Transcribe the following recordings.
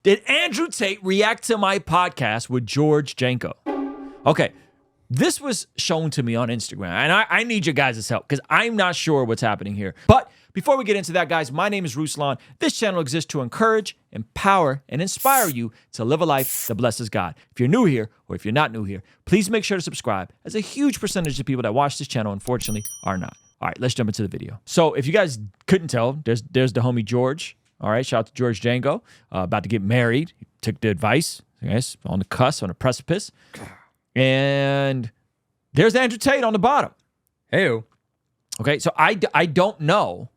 Did Andrew Tate react to my podcast with George Janko? Okay, this was shown to me on Instagram, and I need your guys' help because I'm not sure what's happening here. But before we get into that, guys, my name is Ruslan. This channel exists to encourage, empower, and inspire you to live a life that blesses God. If you're new here, or if you're not new here, please make sure to subscribe, as a huge percentage of people that watch this channel, unfortunately, are not. All right, let's jump into the video. So if you guys couldn't tell, there's the homie George. All right, shout out to George Janko, about to get married. He took the advice, I guess, on the cusp, on the precipice. And there's Andrew Tate on the bottom. Hey. Okay, so I don't know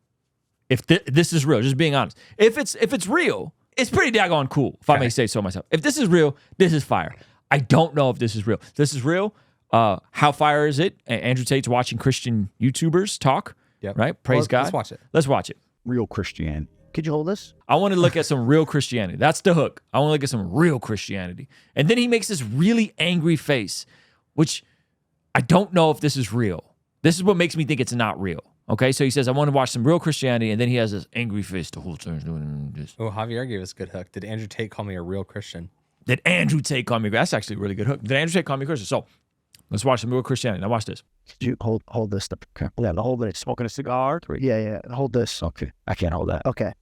if this is real, just being honest. If it's real, it's pretty daggone cool, if I may say so myself. If this is real, this is fire. I don't know if this is real. If this is real, how fire is it? Andrew Tate's watching Christian YouTubers talk, right? Praise God. Let's watch it. Let's watch it. Real Christianity. Could you hold this? I want to look at some real Christianity. That's the hook. I want to look at some real Christianity. And then he makes this really angry face, which I don't know if this is real. This is what makes me think it's not real. Okay, so he says, I want to watch some real Christianity, and then he has this angry face the whole time doing this. Oh, Javier gave us a good hook. Did Andrew Tate call me a real Christian? Did Andrew Tate call me? That's actually a really good hook. Did Andrew Tate call me a Christian? So let's watch some real Christianity. Now watch this. Could you hold this? Okay. Yeah, hold it. Smoking a cigar. Yeah. Hold this. Okay. I can't hold that. Okay.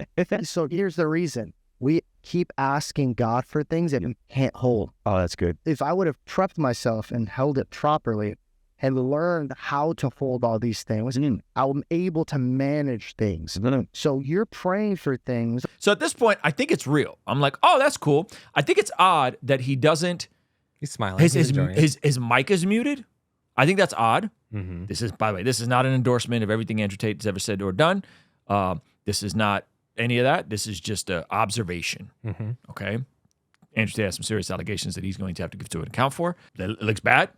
So here's the reason. We keep asking God for things that we can't hold. Oh, that's good. If I would have prepped myself and held it properly and learned how to hold all these things, I'm able to manage things. So you're praying for things. So at this point, I think it's real. I'm like, oh, that's cool. I think it's odd that he doesn't. He's smiling. His mic is muted. I think that's odd. Mm-hmm. This is, by the way, this is not an endorsement of everything Andrew Tate has ever said or done. This is not any of that. This is just an observation. Mm-hmm. Okay. Andrew Tate has some serious allegations that he's going to have to give to an account for. It looks bad.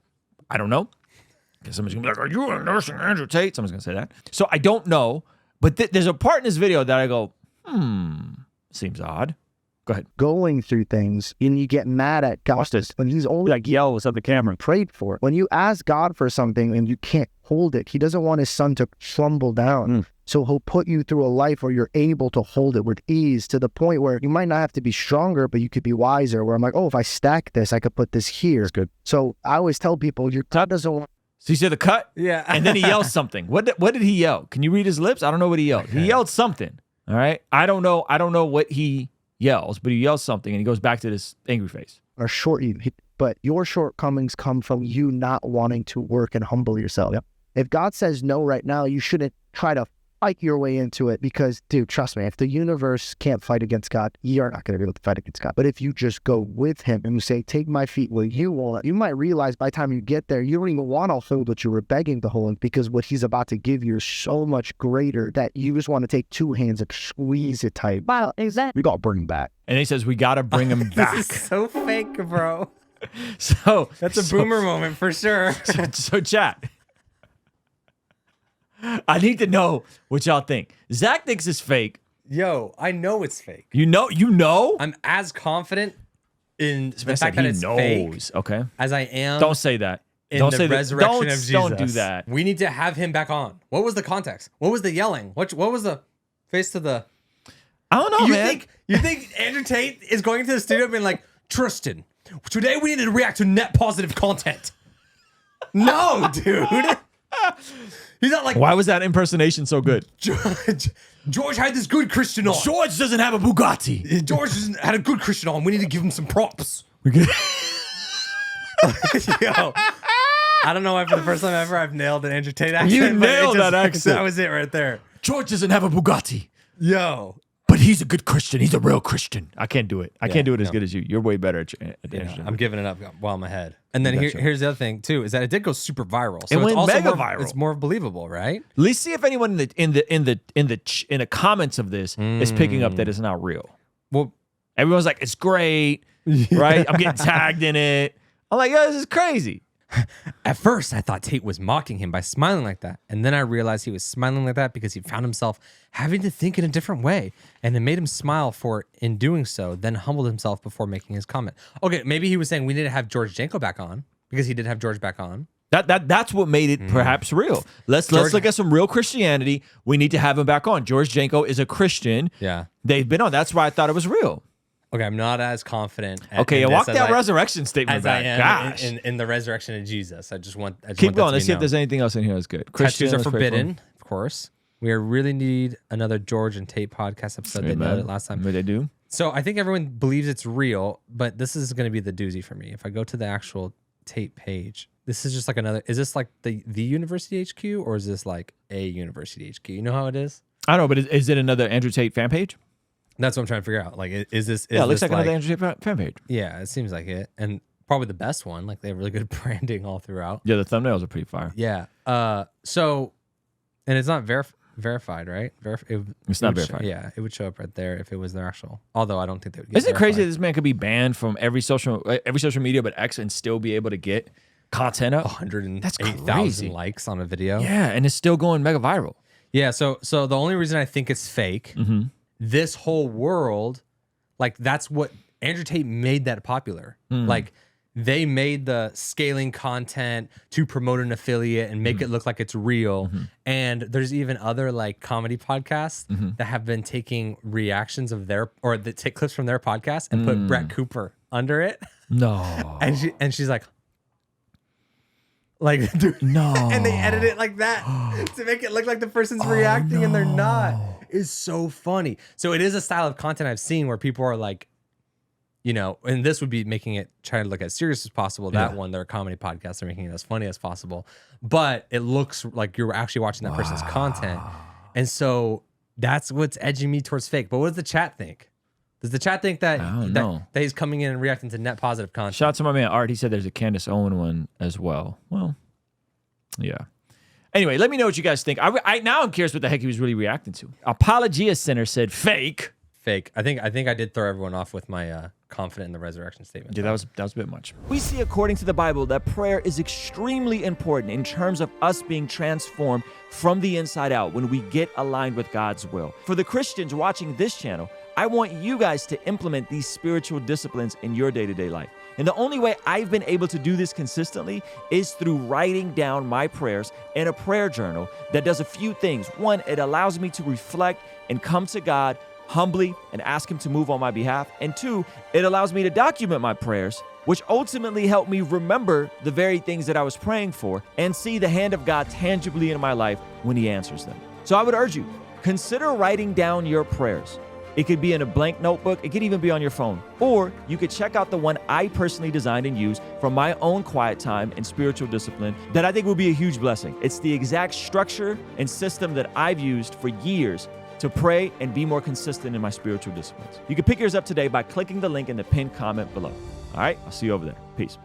I don't know. Because somebody's going to be like, are you endorsing Andrew Tate? Someone's going to say that. So I don't know. But there's a part in this video that I go, seems odd. Go ahead. Going through things and you get mad at God when he's only like yells at the camera. Prayed for. When you ask God for something and you can't hold it, he doesn't want his son to crumble down. So he'll put you through a life where you're able to hold it with ease to the point where you might not have to be stronger, but you could be wiser. Where I'm like, oh, if I stack this, I could put this here. That's good. So I always tell people, your God doesn't want. So you said the cut? Yeah. And then he yells something. What did he yell? Can you read his lips? I don't know what he yelled. Okay. He yelled something. All right. I don't know what he yells, but he yells something and he goes back to this angry face. Or short you, but your shortcomings come from you not wanting to work and humble yourself. Yep. If God says no right now, you shouldn't try to fight your way into it because, dude, trust me, if the universe can't fight against God, you're not going to be able to fight against God. But if you just go with him and you say, take my feet where you want, you might realize by the time you get there, you don't even want to hold what you were begging to hold because what he's about to give you is so much greater that you just want to take two hands and squeeze it tight. Wow, exactly. We got to bring him back. And he says, we got to bring him back. This is so fake, bro. That's a boomer moment for sure. So chat. I need to know what y'all think. Zach thinks it's fake. Yo, I know it's fake. You know? I'm as confident in the It's fact that it's fake okay. as I am. Don't say that. In Don't the say resurrection that. of Jesus. Don't do that. We need to have him back on. What was the context? What was the yelling? What was the face to the? I don't know, man. You think Andrew Tate is going to the studio being like, Tristan, today we need to react to net positive content? No, dude. He's not like, why was that impersonation so good? George had this good Christian on. George doesn't have a Bugatti. George had a good Christian on. We need to give him some props. Yo, I don't know why for the first time ever I've nailed an Andrew Tate accent. You nailed that accent. That was it right there. George doesn't have a Bugatti. Yo. But he's a good Christian. He's a real Christian. I can't do it. I can't do it as good as you. You're way better at I'm giving it up while I'm ahead. And then here's the other thing too, is that it did go super viral. So it went also mega viral. It's more believable, right? At least see if anyone in the comments of this is picking up that it's not real. Well, everyone's like, it's great, right? I'm getting tagged in it. I'm like, yo, this is crazy. At first, I thought Tate was mocking him by smiling like that. And then I realized he was smiling like that because he found himself having to think in a different way. And it made him smile for in doing so, then humbled himself before making his comment. Okay, maybe he was saying we need to have George Janko back on because he did have George back on. That's what made it perhaps real. Let's look at some real Christianity. We need to have him back on. George Janko is a Christian. Yeah. They've been on. That's why I thought it was real. Okay, I'm not as confident. Okay, in walk this that as resurrection statement as I back. am Gosh. in the resurrection of Jesus. I just want Keep that going. to Let's be see if known. there's anything else in here that's good. Tattoos are let's pray for him. forbidden, of course. We really need another George and Tate podcast episode. They nailed it last time. What they do? So I think everyone believes it's real, but this is going to be the doozy for me. If I go to the actual Tate page, this is just like another. Is this like the University HQ or is this like a University HQ? You know how it is? I don't know, but is it another Andrew Tate fan page? That's what I'm trying to figure out. Like, is this? Yeah, it looks this like another Andrew Tate fan page. Yeah, it seems like it, and probably the best one. Like they have really good branding all throughout. Yeah, the thumbnails are pretty fire. Yeah. So, and it's not verified, right? It's not verified. Yeah, it would show up right there if it was their actual. Although I don't think they would. Isn't it crazy that this man could be banned from every social media but X and still be able to get content up? 108,000 likes on a video. Yeah, and it's still going mega viral. Yeah. So the only reason I think it's fake, this whole world, like that's what Andrew Tate made that popular. Like they made the scaling content to promote an affiliate and make it look like it's real. And there's even other like comedy podcasts that have been taking reactions of that take clips from their podcast and put Brett Cooper under it. No. And she's like, dude, No. and they edit it like that to make it look like the person's reacting and they're not. It's so funny. So it is a style of content I've seen where people are like, and this would be making it trying to look as serious as possible. That one, they're a comedy podcast. They're making it as funny as possible. But it looks like you're actually watching that person's content. And so that's what's edging me towards fake. But what does the chat think? Does the chat think that he's coming in and reacting to net positive content? Shout out to my man Art. He said there's a Candace Owen one as well. Well, yeah. Anyway, let me know what you guys think. Now I'm curious what the heck he was really reacting to. Apologia Center said fake. Fake. I think I did throw everyone off with my confident in the resurrection statement. Yeah, that was a bit much. We see according to the Bible that prayer is extremely important in terms of us being transformed from the inside out when we get aligned with God's will. For the Christians watching this channel, I want you guys to implement these spiritual disciplines in your day-to-day life. And the only way I've been able to do this consistently is through writing down my prayers in a prayer journal that does a few things. One, it allows me to reflect and come to God humbly and ask him to move on my behalf. And two, it allows me to document my prayers, which ultimately help me remember the very things that I was praying for and see the hand of God tangibly in my life when he answers them. So I would urge you, consider writing down your prayers. It could be in a blank notebook. It could even be on your phone. Or you could check out the one I personally designed and used from my own quiet time and spiritual discipline that I think will be a huge blessing. It's the exact structure and system that I've used for years to pray and be more consistent in my spiritual disciplines. You can pick yours up today by clicking the link in the pinned comment below. All right, I'll see you over there. Peace.